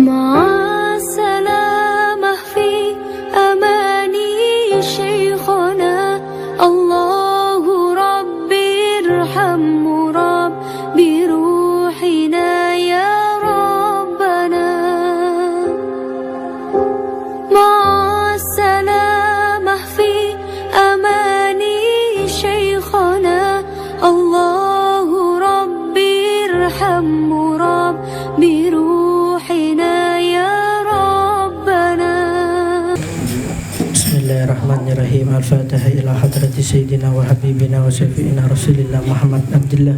مع السلامة في أماني شيخنا الله ربي ارحمه رب بروحنا يا ربنا. مع السلامة في أماني شيخنا الله ربي ارحمه رب بروحنا يا ربنا. Bismillahirrahmanirrahim. Al-Fatihah ila hadrati Sayyidina wa Habibina wa Syafi'ina Rasulillah Muhammad Abdullah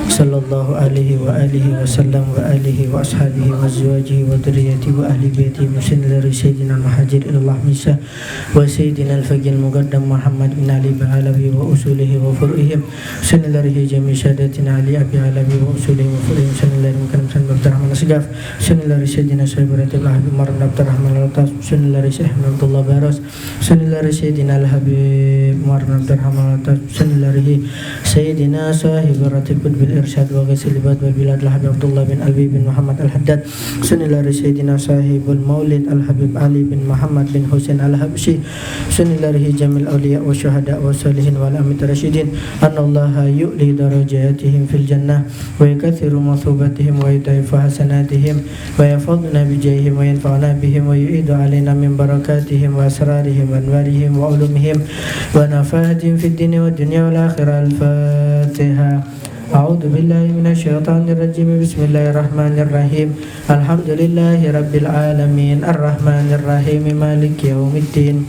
sallallahu alaihi wa alihi wa sallam wa alihi wa ashabihi wa azwajihi wa dhurriyyatihi wa ahli baitihi musnilari Sayyidina Muhajir ilallah Misa wa Sayyidina Al-Faqil Muqaddam Muhammad bin Ali Ba'alawi wa usulihi wa fur'ihim musnilari jami syadatina Ali Abi Alawi wa usulihi wa fur'ihim musnilari Mukarram San Abdurrahman Asgaf musnilari Sayyidina Sahibaratullah Habib Umar bin Abdurrahman Al-Atas musnilari Syekh Abdullah Baras musnilari Sayyidina Al-Habib Umar bin Abdurrahman Al-Atas musnilari Sayyidina Sahib Ratib bil Irsyad wa Ghasilibat wa Bilad Al-Habib Abdullah bin Alwi bin Muhammad Al-Haddad musnilari Sayyidina Sahibul Maulid Al-Habib Ali bin Muhammad bin Husain Al-Habsyi musnilari Jamil Awliya wa Syuhada wa Salihin wal Amit Rasyidin anallaha yu'li darajatihim fil jannah wa yakathiru mathubatihim wa yudaifu hasanatihim wa yafadna bijayhim wa yanfa'na bihim wa yu'idu alaina min barakatihim wa asrarihim wa anwarihim wa ulumihim wa nafahatihim fid dini wa dunya wal akhirah. Al-Fatiha. A'udzu billahi minasy syaithanir rajim. Bismillahirrahmanirrahim. Alhamdulillahi rabbil alamin arrahmanir rahim maliki yaumiddin.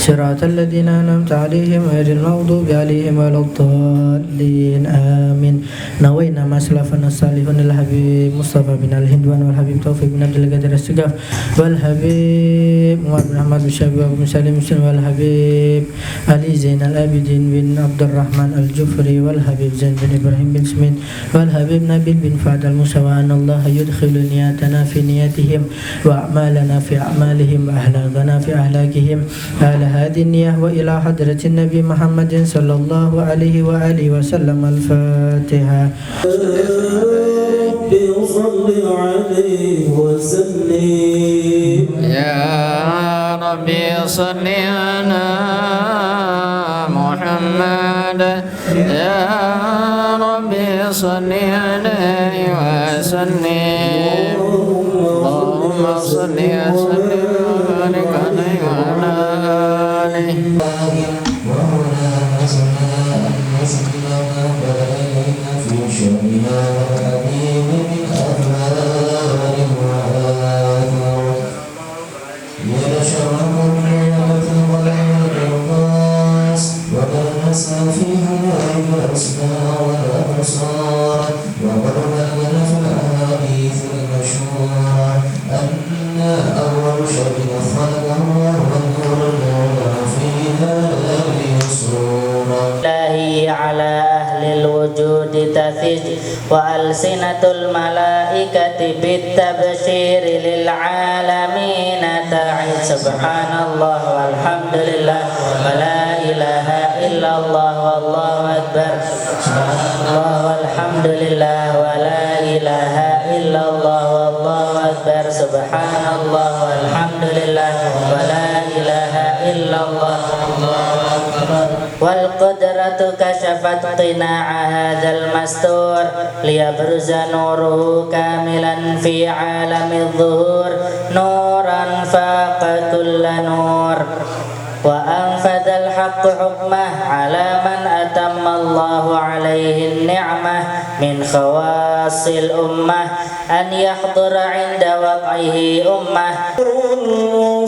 Siratal ladzina an'amta 'alaihim ghairil maghdubi 'alaihim waladdallin. Amin. Nawaina maslafana salihun al Habib Mustafa bin Al-Hindwan wal Habib Taufiq bin Abdul Qadir As-Sigaf wal Habib Umar bin Ahmad bin Syabi bin Salim wal Habib Ali Zainal Abidin bin Abdurrahman Al-Jufri wal Habib Zain bin Ibrahim bin Smith wal Habib Nabil bin Fa'ad Al-Musawa anallaha yudkhilu niyatana fi niyatihim wa a'malana fi a'malihim wa ahlakana fi ahlakihim. هذه النية وإلى حضرة النبي محمد صلى الله عليه وآله وسلم. الفاتحة. ربي صل عليه وسلم يا ربي صل على محمد يا ربي صل عليه وسلم اللهم صل وسلم وبارك عليه وعلى آله. على أهل الوجود تثج وألسنة الملائكة بالتبشير للعالمين تعد. سبحان الله والحمد لله ولا إله إلا الله والله أكبر. سبحان الله والحمد لله ولا إله إلا الله والله أكبر. سبحان الله والحمد لله ولا إله إلا الله والله أكبر. والقدرة كشفت قناع هذا المستور ليبرز نوره كاملا في عالم الظهور نورا فاق كل نور وأنفذ الحق حكمه على من أتم الله عليه النعمة من خواص الأمة أن يحضر عند وضعه أمة المصطفى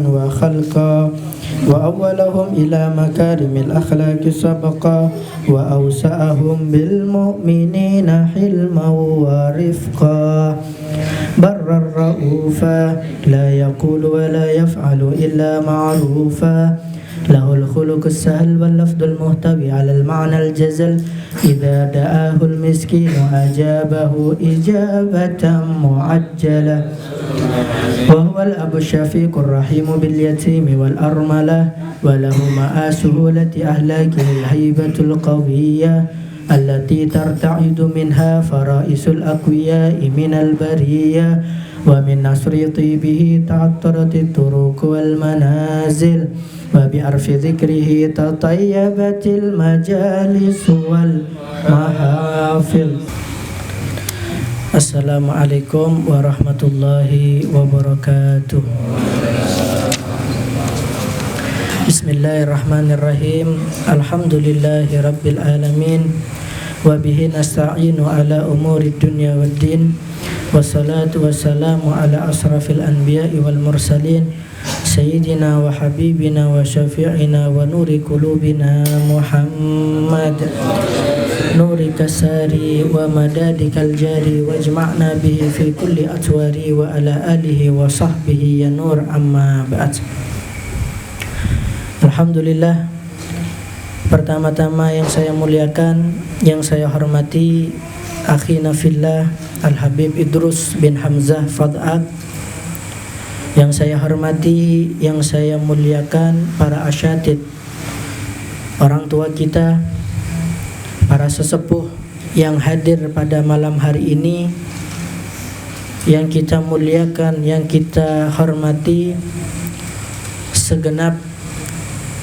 وخلقا وأولهم إلى مكارم الأخلاق سبقا وأوسعهم بالمؤمنين حلما ورفقا برا رؤوفا لا يقول ولا يفعل إلا معروفا له الخلق السهل واللفظ المحتوي على المعنى الجزل إذا دعاه المسكين أجابه إجابة معجلة وهو الأب الشفيق الرحيم باليتيم والأرملة وله مع سهولة أهلاكه الهيبة القوية التي ترتعد منها فرائس الأقوياء من البرية ومن نصر طيبه تعطرت الطرق والمنازل وبعرف ذكره تطيبت المجالس والمحافل. Assalamualaikum warahmatullahi wabarakatuh. Bismillahirrahmanirrahim. Alhamdulillahi rabbil alamin. Wa bihi nasta'inu ala umurid dunya waddin. Wassalatu wassalamu ala asrafil anbiya'i wal mursalin Sayyidina wa habibina wa syafi'ina wa nuri qulubina Muhammad nuri kasari wa madadikal jari wajma'na bihi fi kulli atwari wa ala alihi wa sahbihi ya nur amma ba'd. Alhamdulillah, pertama-tama yang saya muliakan, yang saya hormati akhina fillah Al-Habib Idrus bin Hamzah Fad'at, yang saya hormati, yang saya muliakan para asyatid, orang tua kita, para sesepuh yang hadir pada malam hari ini, yang kita muliakan, yang kita hormati, segenap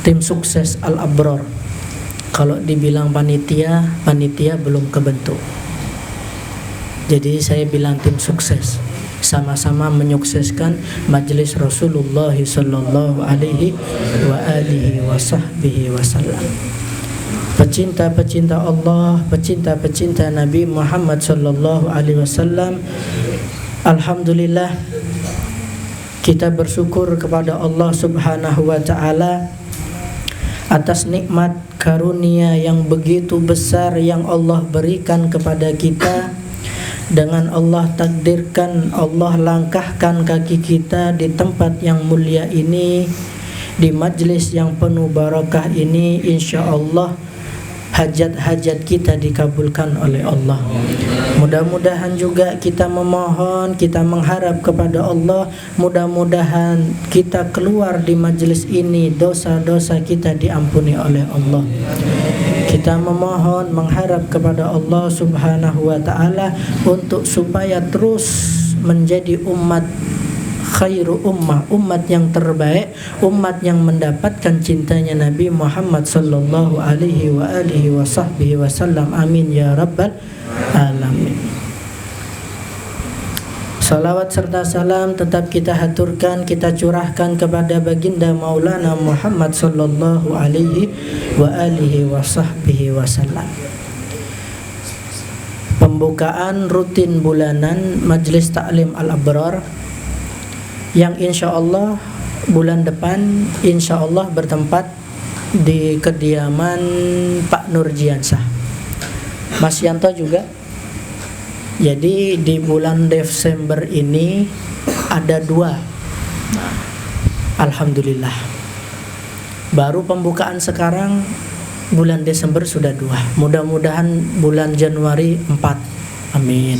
tim sukses Al-Abror. Kalau dibilang panitia, panitia belum kebentuk. Jadi saya bilang tim sukses, sama-sama menyukseskan majelis Rasulullah sallallahu alaihi wa alihi wa sahbihi wasallam. Pecinta-pecinta Allah, pecinta-pecinta Nabi Muhammad sallallahu alaihi wasallam, alhamdulillah kita bersyukur kepada Allah Subhanahu wa taala atas nikmat karunia yang begitu besar yang Allah berikan kepada kita. Dengan Allah takdirkan, Allah langkahkan kaki kita di tempat yang mulia ini, di majlis yang penuh barakah ini. Insya Allah hajat-hajat kita dikabulkan oleh Allah. Mudah-mudahan juga kita memohon, kita mengharap kepada Allah, mudah-mudahan kita keluar di majlis ini, dosa-dosa kita diampuni oleh Allah. Kita memohon, mengharap kepada Allah Subhanahu wa ta'ala untuk supaya terus menjadi umat khairu ummah, umat yang terbaik, umat yang mendapatkan cintanya Nabi Muhammad sallallahu alaihi wa alihi wa sahbihi wasallam. Amin ya rabbal alamin. Salawat serta salam tetap kita haturkan, kita curahkan kepada baginda Maulana Muhammad sallallahu alaihi wa alihi wa sahbihi wasallam. Pembukaan rutin bulanan Majlis Ta'lim Al-Abrar yang insya Allah bulan depan insya Allah bertempat di kediaman Pak Nurjiansah. Mas Yanto juga. Jadi di bulan Desember ini ada 2. Alhamdulillah. Baru pembukaan sekarang bulan Desember sudah 2. Mudah-mudahan bulan Januari 4. Amin.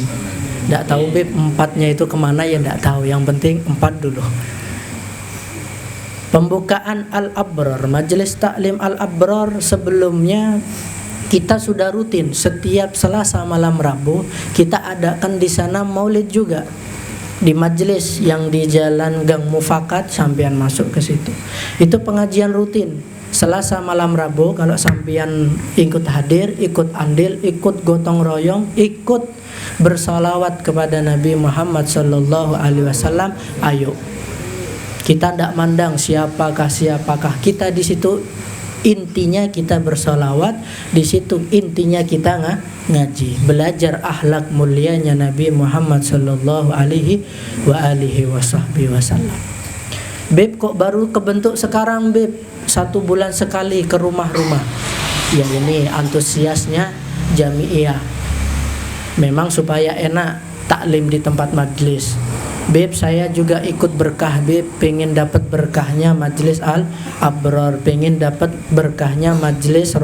Tidak tahu Beb 4-nya itu kemana ya, tidak tahu. Yang penting 4 dulu. Pembukaan Al-Abrar, Majelis Taklim Al-Abrar sebelumnya kita sudah rutin setiap Selasa malam Rabu kita adakan di sana maulid juga di majelis yang di Jalan Gang Mufakat, sampean masuk ke situ. Itu pengajian rutin Selasa malam Rabu. Kalau sampean ikut hadir, ikut andil, ikut gotong royong, ikut bersalawat kepada Nabi Muhammad sallallahu alaihi wasallam, ayo. Kita tidak mandang siapakah kita di situ. Intinya kita bersalawat, di situ intinya kita ngaji, belajar akhlak mulianya Nabi Muhammad sallallahu alaihi wa alihi wasallam. Beb kok baru kebentuk sekarang Beb? 1 bulan sekali ke rumah-rumah. Ya ini antusiasnya Jami'iyah. Memang supaya enak taklim di tempat majlis. Beb saya juga ikut berkah Beb, pengen dapat berkahnya majlis Al-Abrar, pengen dapat berkahnya majlis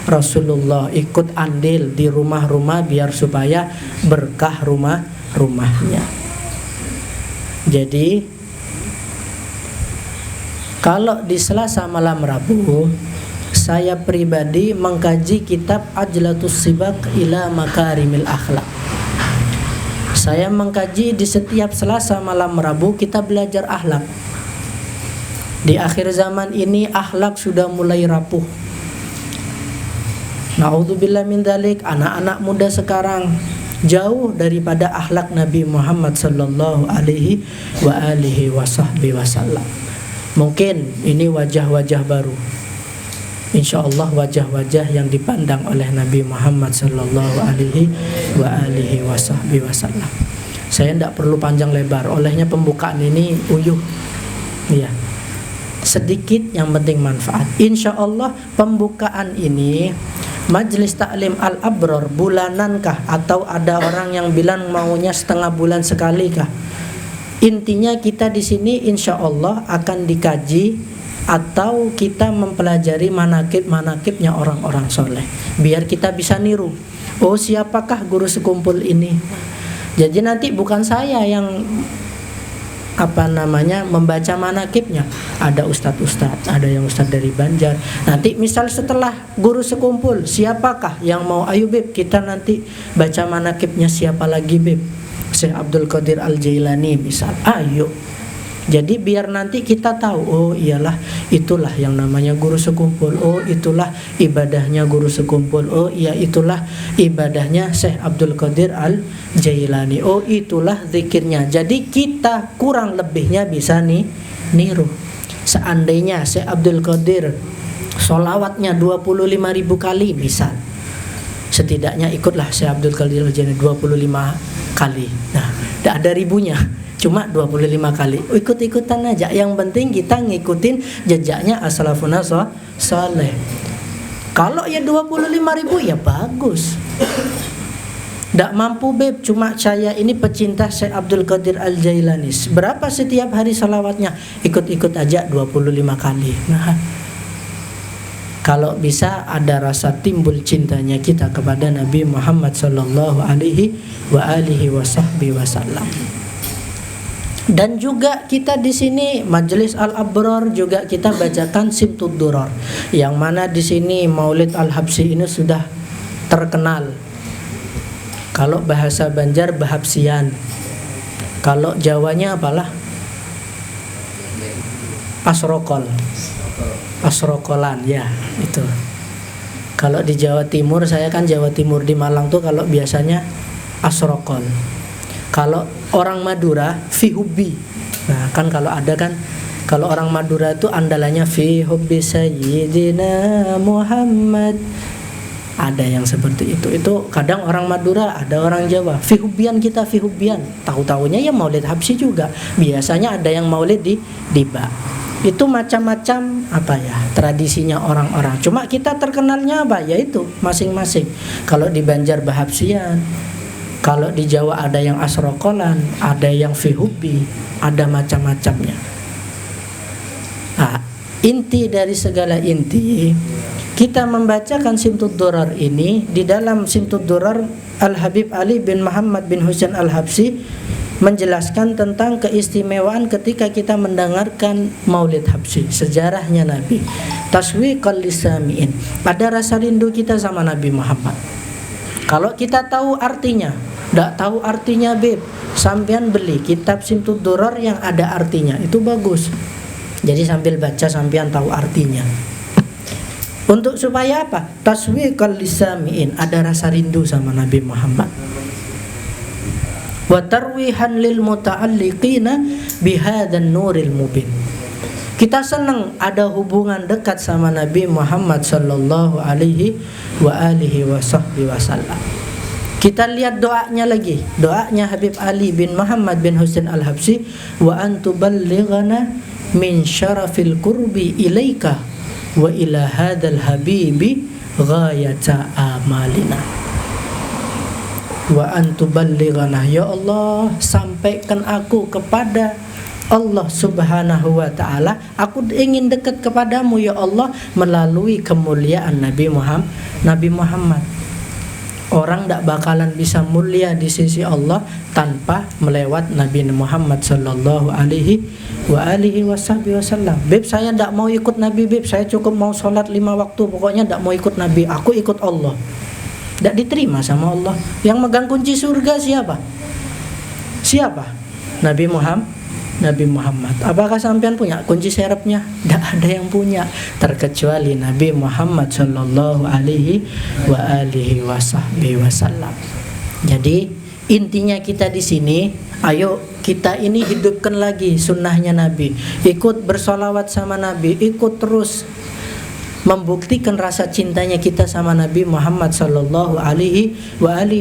Rasulullah, ikut andil di rumah-rumah biar supaya berkah rumahnya. Jadi kalau di Selasa malam Rabu saya pribadi mengkaji kitab Ajlatus Sibak ila Makarimil Akhlak. Saya mengkaji di setiap Selasa malam Rabu kita belajar akhlak. Di akhir zaman ini akhlak sudah mulai rapuh. Na'udzubillah min dzalik, anak-anak muda sekarang jauh daripada akhlak Nabi Muhammad sallallahu alaihi wasallam. Mungkin ini wajah-wajah baru. Insya Allah wajah-wajah yang dipandang oleh Nabi Muhammad sallallahu alaihi wasallam. Saya tidak perlu panjang lebar, olehnya pembukaan ini uyuh, ya. Sedikit yang penting manfaat. Insya Allah pembukaan ini Majelis Taklim Al-Abrar bulanankah atau ada orang yang bilang maunya setengah bulan sekali kah? Intinya kita di sini insya Allah akan dikaji atau kita mempelajari manakib-manakibnya orang-orang soleh biar kita bisa niru. Oh siapakah guru sekumpul ini? Jadi nanti bukan saya yang membaca manakibnya. Ada ustadz-ustadz, ada yang ustadz dari Banjar. Nanti misal setelah guru sekumpul, siapakah yang mau? Ayo Beb, kita nanti baca manakibnya siapa lagi Beb? Syekh Abdul Qadir Al-Jailani misal. Ayo. Jadi biar nanti kita tahu, oh iyalah itulah yang namanya guru sekumpul. Oh itulah ibadahnya guru sekumpul. Oh iya itulah ibadahnya Syekh Abdul Qadir Al-Jailani. Oh itulah zikirnya. Jadi kita kurang lebihnya bisa niru. Seandainya Syekh Abdul Qadir sholawatnya 25.000 kali misal, setidaknya ikutlah Syekh Abdul Qadir Al-Jailani 25 kali. Nah, tidak ada ribunya, cuma 25 kali. Ikut-ikutan aja. Yang penting kita ngikutin jejaknya as-salafun saleh. Kalau ya 25.000 ya bagus. Tidak mampu Beb, cuma saya ini pecinta Syekh Abdul Qadir Al-Jailani. Berapa setiap hari salawatnya? Ikut-ikut aja 25 kali. Nah, kalau bisa ada rasa timbul cintanya kita kepada Nabi Muhammad sallallahu alaihi wasallam. Dan juga kita di sini Majelis Al-Abrar juga kita bacakan Simtud Durar, yang mana di sini Maulid Al-Habsyi ini sudah terkenal. Kalau bahasa Banjar Bahabsian, kalau Jawanya apalah? Asrokolan ya itu. Kalau di Jawa Timur, saya kan Jawa Timur di Malang tuh kalau biasanya asrokol. Kalau orang Madura fi hubbi. Nah, kan kalau ada kan kalau orang Madura itu andalannya fi hubbi sayyidina Muhammad. Ada yang seperti itu. Itu kadang orang Madura, ada orang Jawa. Fi hubbian kita fi hubbian. Tahu-tahunya ya Maulid Habsyi juga. Biasanya ada yang Maulid di Ba. Itu macam-macam tradisinya orang-orang. Cuma kita terkenalnya yaitu masing-masing. Kalau di Banjar Bahabsian, kalau di Jawa ada yang asrokolan, ada yang fihubbi, ada macam-macamnya. Nah, inti dari segala inti, kita membacakan Simtud Durar ini. Di dalam Simtud Durar, Al-Habib Ali bin Muhammad bin Husain Al-Habsyi menjelaskan tentang keistimewaan ketika kita mendengarkan Maulid Habsyi, sejarahnya Nabi. Taswiqal lisamiin, ada rasa rindu kita sama Nabi Muhammad. Kalau kita tahu artinya, tidak tahu artinya Beb, sampean beli kitab Simtud Durar yang ada artinya, itu bagus. Jadi sambil baca sampean tahu artinya. Untuk supaya apa? Taswiqal lisamiin, ada rasa rindu sama Nabi Muhammad. Wa tarwihan lil muta'alliqina bihadzan nuril mubin. Kita senang ada hubungan dekat sama Nabi Muhammad sallallahu alaihi wasallam. Kita lihat doanya lagi. Doanya Habib Ali bin Muhammad bin Husain Al-Habsyi, wa antuballighana min syarafil qurbi ilaika wa ila hadzal habibi ghayata amalina wa antuballighana. Ya Allah, sampaikan aku kepada Allah Subhanahu wa ta'ala, aku ingin dekat kepadamu ya Allah melalui kemuliaan Nabi Muhammad. Orang tidak bakalan bisa mulia di sisi Allah tanpa melewat Nabi Muhammad sallallahu alaihi wasallam. Beb, saya tidak mau ikut Nabi, beb, saya cukup mau sholat 5 waktu, pokoknya tidak mau ikut Nabi, aku ikut Allah. Tidak diterima sama Allah. Yang megang kunci surga siapa? Nabi Muhammad. Apakah sampean punya kunci serepnya? Tidak ada yang punya, terkecuali Nabi Muhammad sallallahu alaihi wasallam. Jadi intinya kita di sini, ayo kita ini hidupkan lagi sunnahnya Nabi, ikut bersolawat sama Nabi, ikut terus membuktikan rasa cintanya kita sama Nabi Muhammad sallallahu alaihi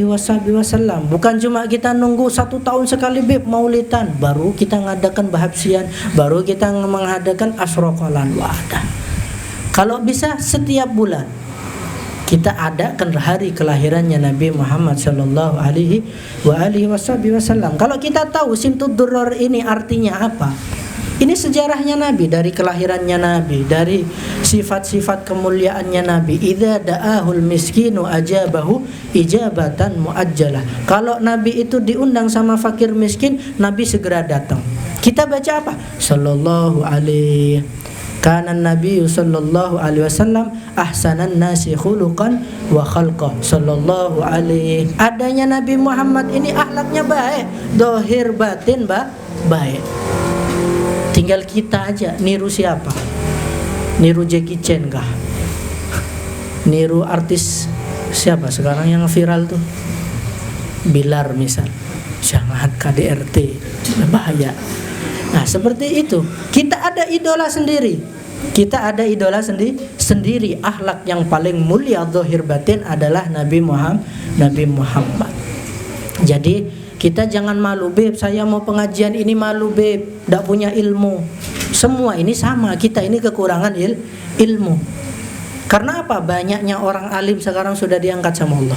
wasallam. Bukan cuma kita nunggu 1 tahun sekali beb maulidan, baru kita ngadakan bahabsian, baru kita mengadakan asroqalan wadah. Kalau bisa setiap bulan kita adakan hari kelahirannya Nabi Muhammad sallallahu alaihi wasallam. Kalau kita tahu Simtud Durrar ini artinya apa, ini sejarahnya Nabi, dari kelahirannya Nabi, dari sifat-sifat kemuliaannya Nabi. Idza da'ahul miskinu ajabahu ijabatan muajjalah. Kalau Nabi itu diundang sama fakir miskin, Nabi segera datang. Kita baca apa? Sallallahu alaihi kana Nabi sallallahu alaihi wasallam ahsanan nasi khuluqan wa khalqa. Sallallahu alaihi. Adanya Nabi Muhammad ini akhlaknya baik, zahir batin baik. Tinggal kita aja niru siapa? Niru Jackie Chan kah? Niru artis siapa sekarang yang viral tuh? Bilar misal. Jangan KDRT, bahaya. Nah, seperti itu. Kita ada idola sendiri. Sendiri. Akhlak yang paling mulia zahir batin adalah Nabi Muhammad. Jadi kita jangan malu, beb, saya mau pengajian ini malu, beb, tidak punya ilmu. Semua ini sama, kita ini kekurangan ilmu. Karena apa? Banyaknya orang alim sekarang sudah diangkat sama Allah.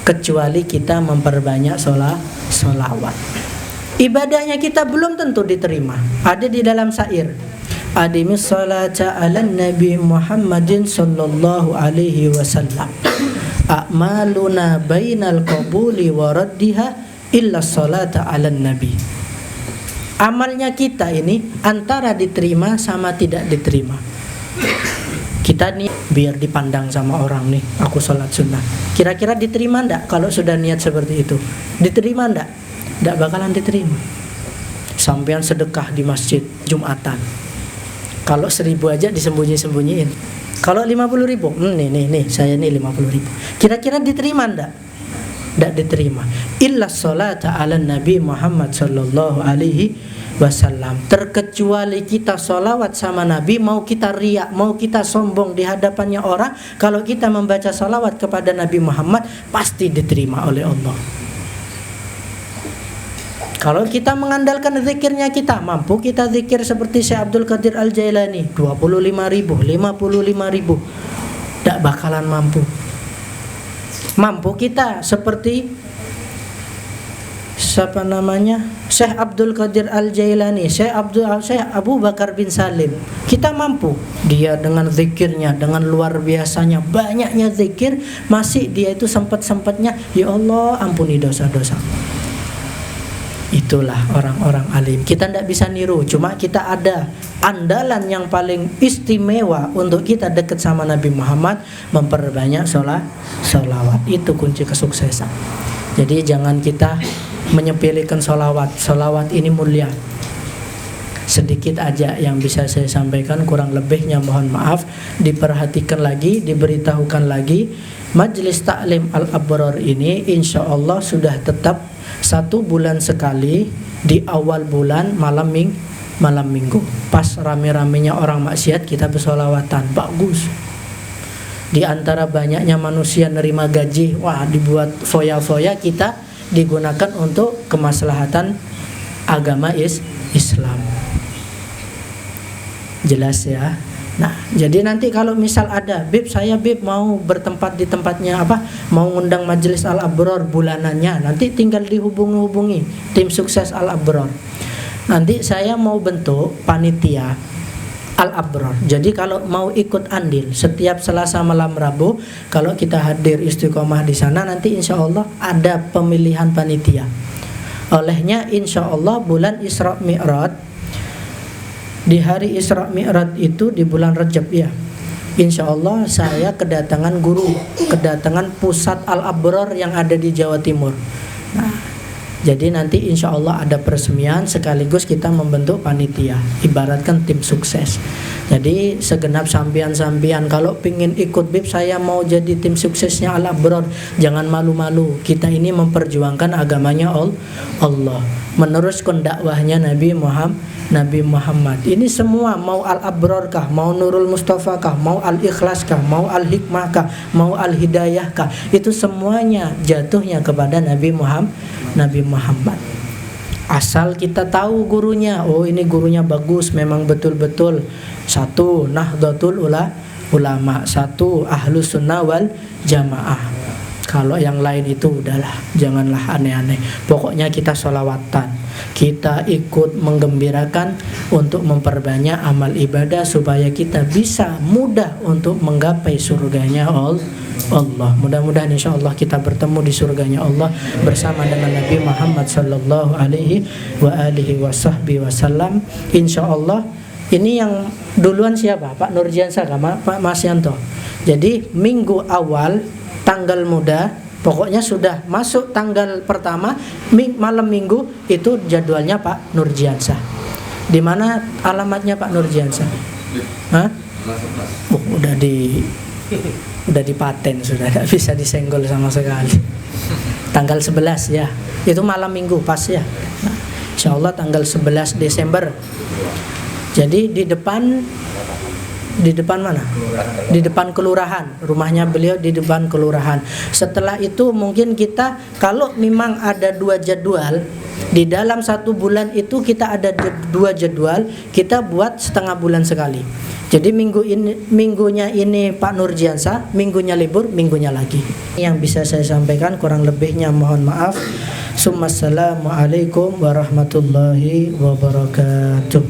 Kecuali kita memperbanyak sholawat. Ibadahnya kita belum tentu diterima. Ada di dalam syair, Adimis sholata ala Nabi Muhammadin sallallahu alaihi wasallam, a'maluna bainal qabuli wa raddiha illa sholata ala Nabi. Amalnya kita ini antara diterima sama tidak diterima. Kita nih biar dipandang sama orang nih, aku sholat sunnah. Kira-kira diterima enggak kalau sudah niat seperti itu? Diterima enggak? Enggak bakalan diterima. Sampean sedekah di masjid Jumatan, kalau 1.000 aja disembunyi-sembunyiin. Kalau 50.000, nih, saya nih 50.000. Kira-kira diterima enggak? Enggak diterima. Illa sholata ala Nabi Muhammad sallallahu alaihi wasallam. Terkecuali kita sholawat sama Nabi, mau kita riak, mau kita sombong di hadapannya orang, kalau kita membaca sholawat kepada Nabi Muhammad pasti diterima oleh Allah. Kalau kita mengandalkan zikirnya kita, mampu kita zikir seperti Syekh Abdul Qadir Al-Jailani 25.000, 55.000, tidak bakalan mampu. Mampu kita seperti siapa namanya, Syekh Abdul Qadir Al-Jailani, Syekh Abu Bakar bin Salim. Kita mampu. Dia dengan zikirnya, dengan luar biasanya, banyaknya zikir, masih dia itu sempat-sempatnya, ya Allah ampuni dosa-dosa. Itulah orang-orang alim. Kita tidak bisa niru, cuma kita ada andalan yang paling istimewa untuk kita dekat sama Nabi Muhammad, memperbanyak sholawat. Itu kunci kesuksesan. Jadi jangan kita menyepelekan sholawat. Sholawat ini mulia. Sedikit aja yang bisa saya sampaikan, kurang lebihnya mohon maaf. Diperhatikan lagi, diberitahukan lagi. Majelis Ta'lim Al-Abrar ini insya Allah sudah tetap 1 bulan sekali di awal bulan malam minggu. Pas rame-ramenya orang maksiat kita bersolawatan, bagus. Di antara banyaknya manusia nerima gaji, wah dibuat foya-foya, kita digunakan untuk kemaslahatan agama Islam. Jelas ya. Nah, jadi nanti kalau misal ada Bib mau bertempat di tempatnya mau ngundang majelis Al-Abror bulanannya, nanti tinggal dihubungi tim sukses Al-Abror. Nanti saya mau bentuk panitia Al-Abror. Jadi kalau mau ikut andil setiap Selasa malam Rabu, kalau kita hadir istiqomah di sana, nanti insya Allah ada pemilihan panitia. Olehnya insya Allah bulan Isra Mi'raj, di hari Isra Mi'raj itu di bulan Rajab ya, insya Allah saya kedatangan guru, kedatangan pusat Al-Abror yang ada di Jawa Timur. Nah, jadi nanti insya Allah ada peresmian sekaligus kita membentuk panitia, ibaratkan tim sukses. Jadi segenap sampian-sampian kalau pingin ikut Bib, saya mau jadi tim suksesnya Al-Abror, jangan malu-malu. Kita ini memperjuangkan agamanya Allah, meneruskan dakwahnya Nabi Muhammad. Ini semua mau Al-Abror kah, mau Nurul Mustafa kah, mau Al-Ikhlas kah, mau Al-Hikmah kah, mau Al-Hidayah kah, itu semuanya jatuhnya kepada Nabi Muhammad. Asal kita tahu gurunya, oh ini gurunya bagus, memang betul-betul satu Nahdlatul Ulama, satu Ahlus Sunnah wal Jamaah. Kalau yang lain itu udahlah, janganlah aneh-aneh. Pokoknya kita sholawatan, kita ikut menggembirakan untuk memperbanyak amal ibadah supaya kita bisa mudah untuk menggapai surganya Allah. Mudah-mudahan insya Allah kita bertemu di surganya Allah bersama dengan Nabi Muhammad sallallahu alaihi wasallam. Insya Allah. Ini yang duluan siapa? Pak Nurjiansa sama Pak Masyanto. Jadi minggu awal tanggal muda, pokoknya sudah masuk tanggal pertama malam minggu itu jadwalnya Pak Nurjiansa. Di mana alamatnya Pak Nurjiansa? Hah? Udah dipaten, sudah tidak bisa disenggol sama sekali. Tanggal 11 ya, itu malam minggu pas ya. Nah, insya Allah tanggal 11 Desember. Jadi di depan mana? Di depan kelurahan. Rumahnya beliau di depan kelurahan. Setelah itu mungkin kita kalau memang ada 2 jadwal di dalam 1 bulan itu, kita ada 2 jadwal, kita buat setengah bulan sekali. Jadi minggunya ini Pak Nurjiansa, minggunya libur, minggunya lagi. Yang bisa saya sampaikan, kurang lebihnya mohon maaf. Assalamualaikum warahmatullahi wabarakatuh.